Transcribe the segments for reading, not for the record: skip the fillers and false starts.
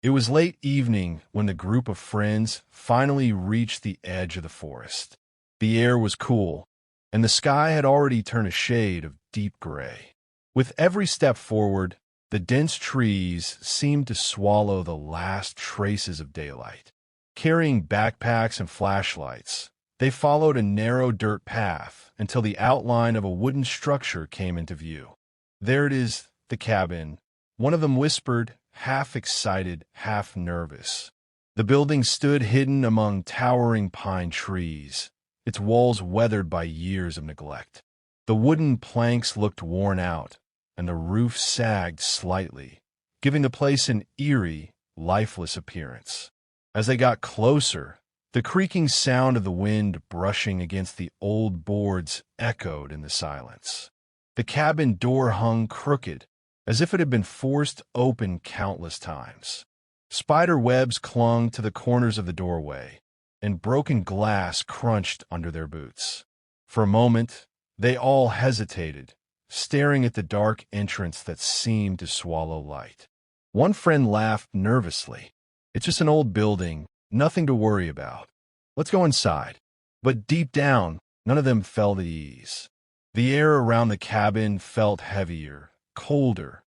It was late evening when the group of friends finally reached the edge of the forest. The air was cool, and the sky had already turned a shade of deep gray. With every step forward, the dense trees seemed to swallow the last traces of daylight. Carrying backpacks and flashlights, they followed a narrow dirt path until the outline of a wooden structure came into view. "There it is, the cabin," one of them whispered, half excited, half nervous. The building stood hidden among towering pine trees, its walls weathered by years of neglect. The wooden planks looked worn out, and the roof sagged slightly, giving the place an eerie, lifeless appearance. As they got closer, the creaking sound of the wind brushing against the old boards echoed in the silence. The cabin door hung crooked, as if it had been forced open countless times. Spider webs clung to the corners of the doorway, and broken glass crunched under their boots. For a moment, they all hesitated, staring at the dark entrance that seemed to swallow light. One friend laughed nervously. "It's just an old building, nothing to worry about. Let's go inside." But deep down, none of them felt at ease. The air around the cabin felt heavier, colder,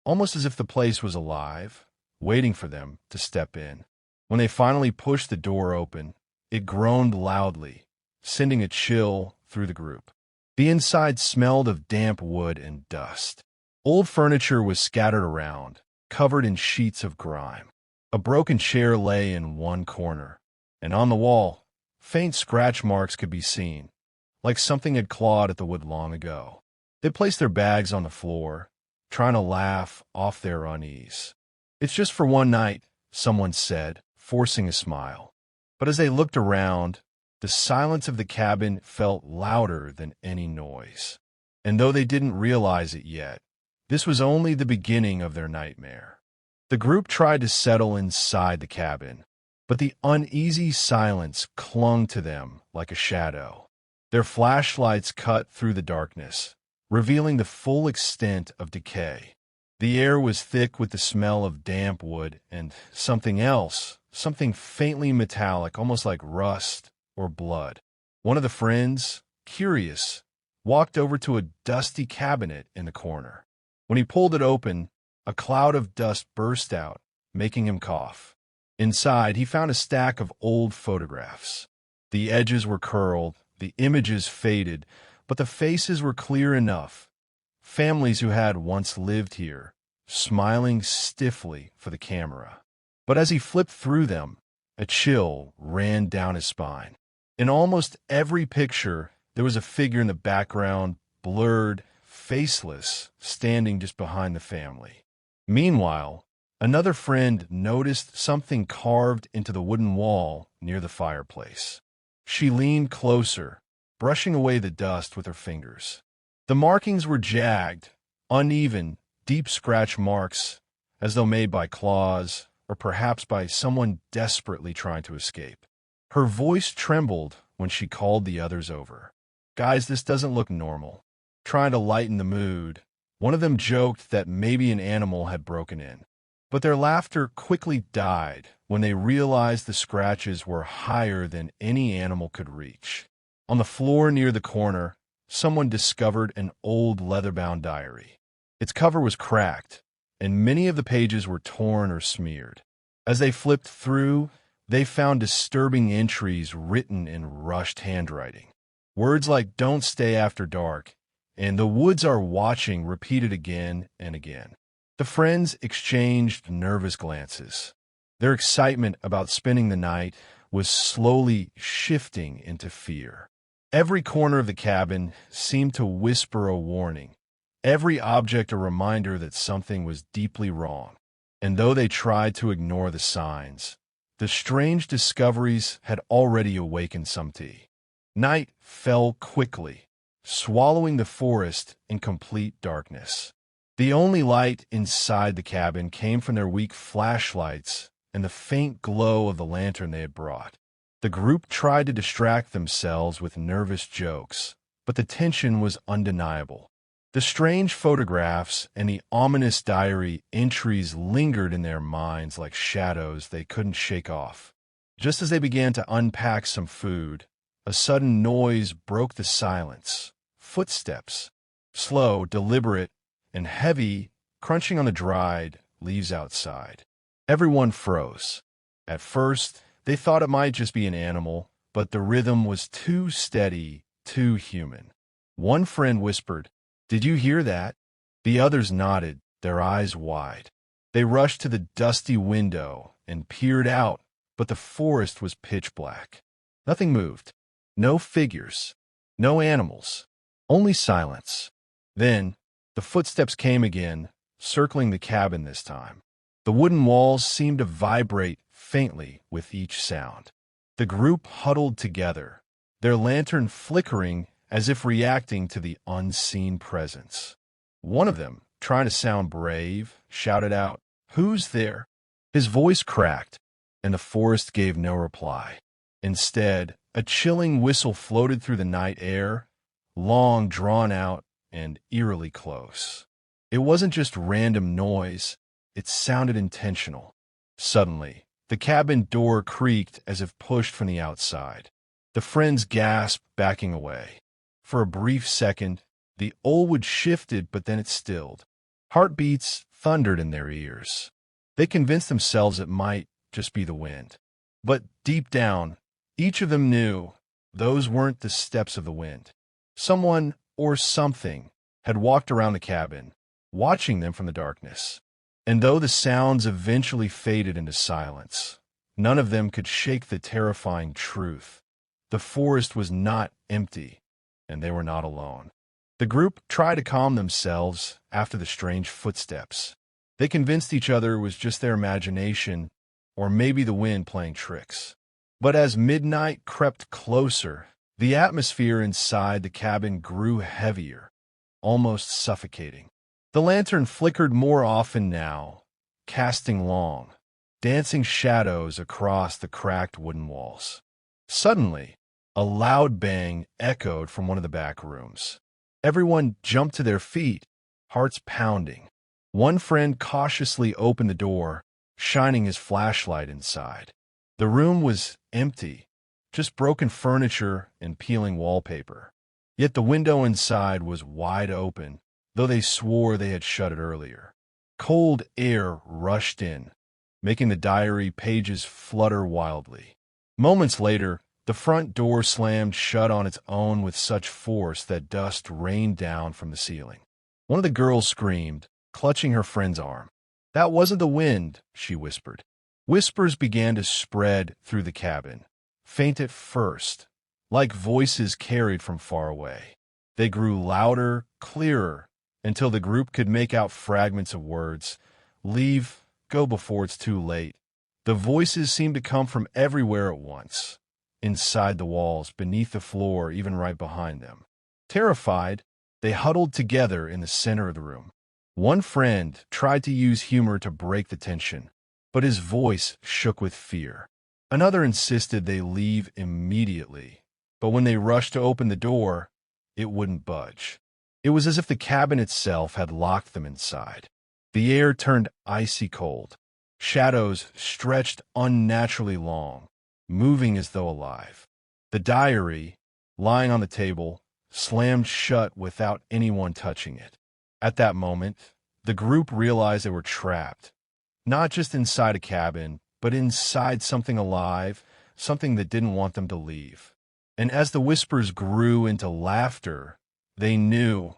almost as if the place was alive, waiting for them to step in. When they finally pushed the door open, it groaned loudly, sending a chill through the group. The inside smelled of damp wood and dust. Old furniture was scattered around, covered in sheets of grime. A broken chair lay in one corner, and on the wall, faint scratch marks could be seen, like something had clawed at the wood long ago. They placed their bags on the floor, trying to laugh off their unease. "It's just for one night," someone said, forcing a smile. But as they looked around, the silence of the cabin felt louder than any noise. And though they didn't realize it yet, this was only the beginning of their nightmare. The group tried to settle inside the cabin, but the uneasy silence clung to them like a shadow. Their flashlights cut through the darkness, revealing the full extent of decay. The air was thick with the smell of damp wood and something else, something faintly metallic, almost like rust or blood. One of the friends, curious, walked over to a dusty cabinet in the corner. When he pulled it open, a cloud of dust burst out, making him cough. Inside, he found a stack of old photographs. The edges were curled, the images faded, but the faces were clear enough. Families who had once lived here, smiling stiffly for the camera. But as he flipped through them, a chill ran down his spine. In almost every picture, there was a figure in the background, blurred, faceless, standing just behind the family. Meanwhile, another friend noticed something carved into the wooden wall near the fireplace. She leaned closer, brushing away the dust with her fingers. The markings were jagged, uneven, deep scratch marks, as though made by claws, or perhaps by someone desperately trying to escape. Her voice trembled when she called the others over. "Guys, this doesn't look normal." Trying to lighten the mood, one of them joked that maybe an animal had broken in. But their laughter quickly died when they realized the scratches were higher than any animal could reach. On the floor near the corner, someone discovered an old leather-bound diary. Its cover was cracked, and many of the pages were torn or smeared. As they flipped through, they found disturbing entries written in rushed handwriting. Words like "don't stay after dark" and "the woods are watching" repeated again and again. The friends exchanged nervous glances. Their excitement about spending the night was slowly shifting into fear. Every corner of the cabin seemed to whisper a warning, every object a reminder that something was deeply wrong. And though they tried to ignore the signs, the strange discoveries had already awakened some tea. Night fell quickly, swallowing the forest in complete darkness. The only light inside the cabin came from their weak flashlights and the faint glow of the lantern they had brought. The group tried to distract themselves with nervous jokes, but the tension was undeniable. The strange photographs and the ominous diary entries lingered in their minds like shadows they couldn't shake off. Just as they began to unpack some food, a sudden noise broke the silence. Footsteps, slow, deliberate, and heavy, crunching on the dried leaves outside. Everyone froze. At first, they thought it might just be an animal, but the rhythm was too steady, too human. One friend whispered, "Did you hear that?" The others nodded, their eyes wide. They rushed to the dusty window and peered out, but the forest was pitch black. Nothing moved. No figures. No animals. Only silence. Then, the footsteps came again, circling the cabin this time. The wooden walls seemed to vibrate faintly with each sound. The group huddled together, their lantern flickering as if reacting to the unseen presence. One of them, trying to sound brave, shouted out, "Who's there?" His voice cracked, and the forest gave no reply. Instead, a chilling whistle floated through the night air, long drawn out and eerily close. It wasn't just random noise, it sounded intentional. Suddenly, the cabin door creaked as if pushed from the outside. The friends gasped, backing away. For a brief second, the old wood shifted, but then it stilled. Heartbeats thundered in their ears. They convinced themselves it might just be the wind. But deep down, each of them knew those weren't the steps of the wind. Someone or something had walked around the cabin, watching them from the darkness. And though the sounds eventually faded into silence, none of them could shake the terrifying truth. The forest was not empty, and they were not alone. The group tried to calm themselves after the strange footsteps. They convinced each other it was just their imagination, or maybe the wind playing tricks. But as midnight crept closer, the atmosphere inside the cabin grew heavier, almost suffocating. The lantern flickered more often now, casting long, dancing shadows across the cracked wooden walls. Suddenly, a loud bang echoed from one of the back rooms. Everyone jumped to their feet, hearts pounding. One friend cautiously opened the door, shining his flashlight inside. The room was empty, just broken furniture and peeling wallpaper. Yet the window inside was wide open, though they swore they had shut it earlier. Cold air rushed in, making the diary pages flutter wildly. Moments later, the front door slammed shut on its own with such force that dust rained down from the ceiling. One of the girls screamed, clutching her friend's arm. "That wasn't the wind," she whispered. Whispers began to spread through the cabin, faint at first, like voices carried from far away. They grew louder, clearer, until the group could make out fragments of words. "Leave, go before it's too late." The voices seemed to come from everywhere at once. Inside the walls, beneath the floor, even right behind them. Terrified, they huddled together in the center of the room. One friend tried to use humor to break the tension, but his voice shook with fear. Another insisted they leave immediately, but when they rushed to open the door, it wouldn't budge. It was as if the cabin itself had locked them inside. The air turned icy cold. Shadows stretched unnaturally long, moving as though alive. The diary, lying on the table, slammed shut without anyone touching it. At that moment, the group realized they were trapped, not just inside a cabin, but inside something alive, something that didn't want them to leave. And as the whispers grew into laughter, they knew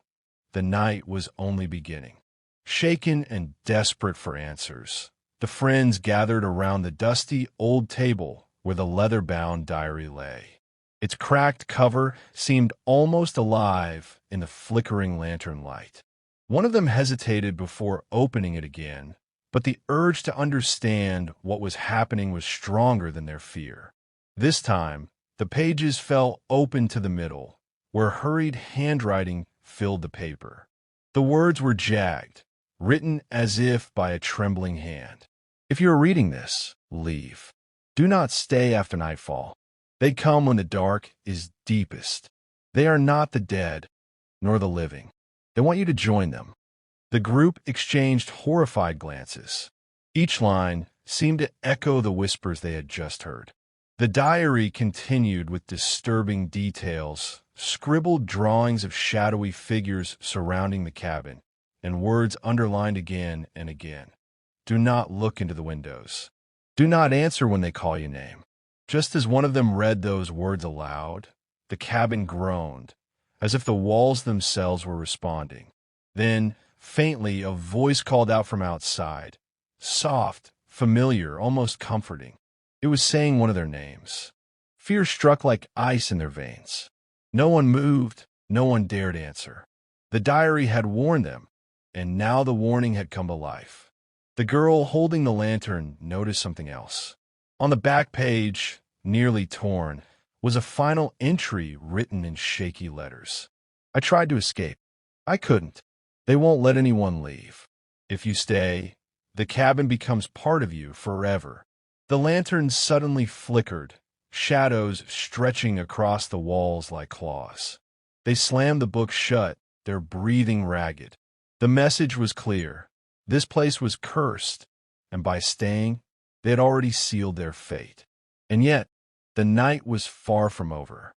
the night was only beginning. Shaken and desperate for answers, the friends gathered around the dusty old table where the leather-bound diary lay. Its cracked cover seemed almost alive in the flickering lantern light. One of them hesitated before opening it again, but the urge to understand what was happening was stronger than their fear. This time, the pages fell open to the middle, where hurried handwriting filled the paper. The words were jagged, written as if by a trembling hand. "If you are reading this, leave. Do not stay after nightfall. They come when the dark is deepest. They are not the dead, nor the living. They want you to join them." The group exchanged horrified glances. Each line seemed to echo the whispers they had just heard. The diary continued with disturbing details, scribbled drawings of shadowy figures surrounding the cabin, and words underlined again and again. "Do not look into the windows. Do not answer when they call your name." Just as one of them read those words aloud, the cabin groaned, as if the walls themselves were responding. Then, faintly, a voice called out from outside, soft, familiar, almost comforting. It was saying one of their names. Fear struck like ice in their veins. No one moved, no one dared answer. The diary had warned them, and now the warning had come to life. The girl holding the lantern noticed something else. On the back page, nearly torn, was a final entry written in shaky letters. "I tried to escape. I couldn't. They won't let anyone leave. If you stay, the cabin becomes part of you forever." The lantern suddenly flickered, shadows stretching across the walls like claws. They slammed the book shut, their breathing ragged. The message was clear. This place was cursed, and by staying, they had already sealed their fate. And yet, the night was far from over.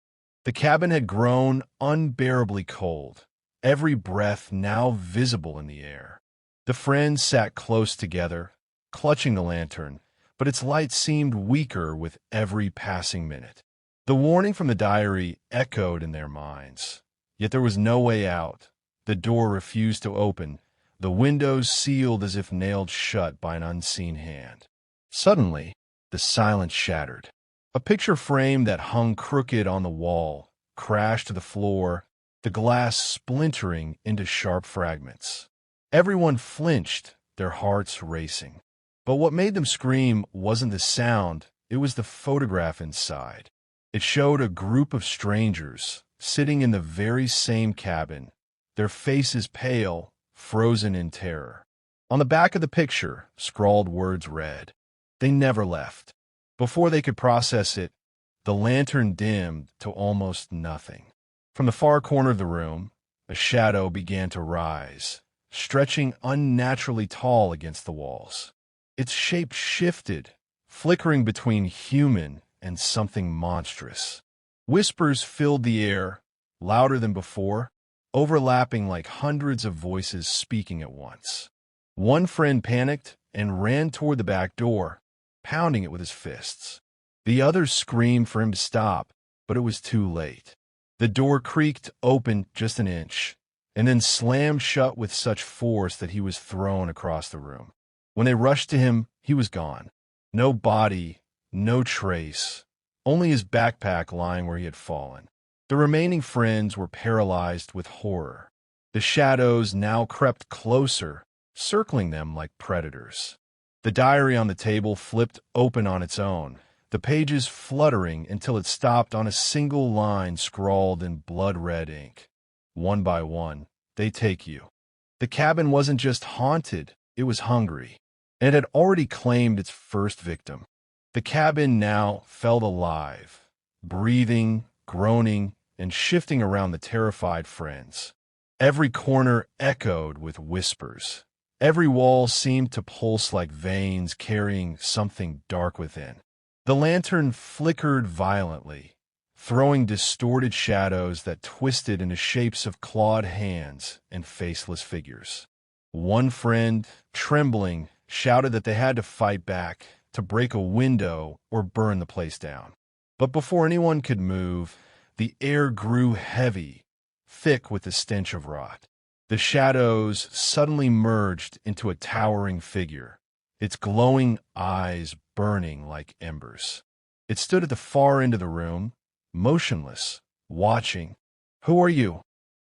The cabin had grown unbearably cold, every breath now visible in the air. The friends sat close together, clutching the lantern, but its light seemed weaker with every passing minute. The warning from the diary echoed in their minds, yet there was no way out. The door refused to open, the windows sealed as if nailed shut by an unseen hand. Suddenly, the silence shattered. A picture frame that hung crooked on the wall crashed to the floor, the glass splintering into sharp fragments. Everyone flinched, their hearts racing. But what made them scream wasn't the sound, it was the photograph inside. It showed a group of strangers sitting in the very same cabin, their faces pale, frozen in terror. On the back of the picture, scrawled words read, "They never left." Before they could process it, the lantern dimmed to almost nothing. From the far corner of the room, a shadow began to rise, stretching unnaturally tall against the walls. Its shape shifted, flickering between human and something monstrous. Whispers filled the air, louder than before, overlapping like hundreds of voices speaking at once. One friend panicked and ran toward the back door, pounding it with his fists. The others screamed for him to stop, but it was too late. The door creaked open just an inch, and then slammed shut with such force that he was thrown across the room. When they rushed to him, he was gone. No body, no trace, only his backpack lying where he had fallen. The remaining friends were paralyzed with horror. The shadows now crept closer, circling them like predators. The diary on the table flipped open on its own, the pages fluttering until it stopped on a single line scrawled in blood-red ink. "One by one, they take you." The cabin wasn't just haunted, it was hungry, and it had already claimed its first victim. The cabin now felt alive, breathing, groaning, and shifting around the terrified friends. Every corner echoed with whispers. Every wall seemed to pulse like veins carrying something dark within. The lantern flickered violently, throwing distorted shadows that twisted into shapes of clawed hands and faceless figures. One friend, trembling, shouted that they had to fight back, to break a window or burn the place down. But before anyone could move, the air grew heavy, thick with the stench of rot. The shadows suddenly merged into a towering figure, its glowing eyes burning like embers. It stood at the far end of the room, motionless, watching. "Who are you?"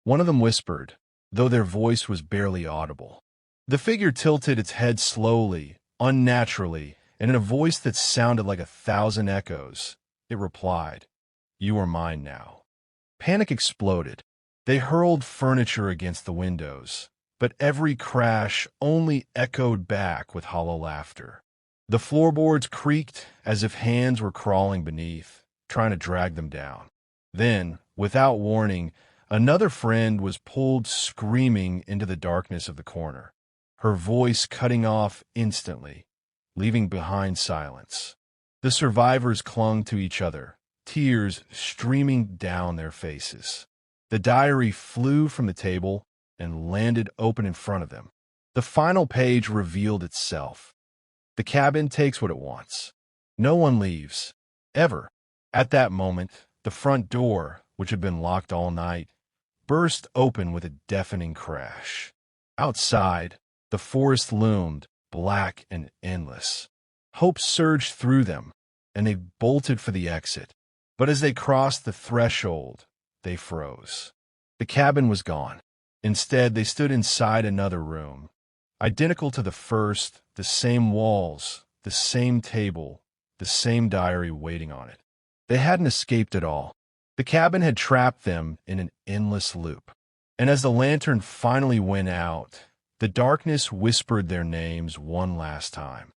one of them whispered, though their voice was barely audible. The figure tilted its head slowly, unnaturally, and in a voice that sounded like 1,000 echoes, it replied, "You are mine now." Panic exploded. They hurled furniture against the windows, but every crash only echoed back with hollow laughter. The floorboards creaked as if hands were crawling beneath, trying to drag them down. Then, without warning, Another friend was pulled screaming into the darkness of the corner, her voice cutting off instantly, leaving behind silence. The survivors clung to each other, tears streaming down their faces. The diary flew from the table and landed open in front of them. The final page revealed itself. The cabin takes what it wants. No one leaves. Ever. At that moment, the front door, which had been locked all night, burst open with a deafening crash. Outside, the forest loomed, black and endless. Hope surged through them, and they bolted for the exit. But as they crossed the threshold, they froze. The cabin was gone. Instead, they stood inside another room. Identical to the first, the same walls, the same table, the same diary waiting on it. They hadn't escaped at all. The cabin had trapped them in an endless loop. And as the lantern finally went out, the darkness whispered their names one last time.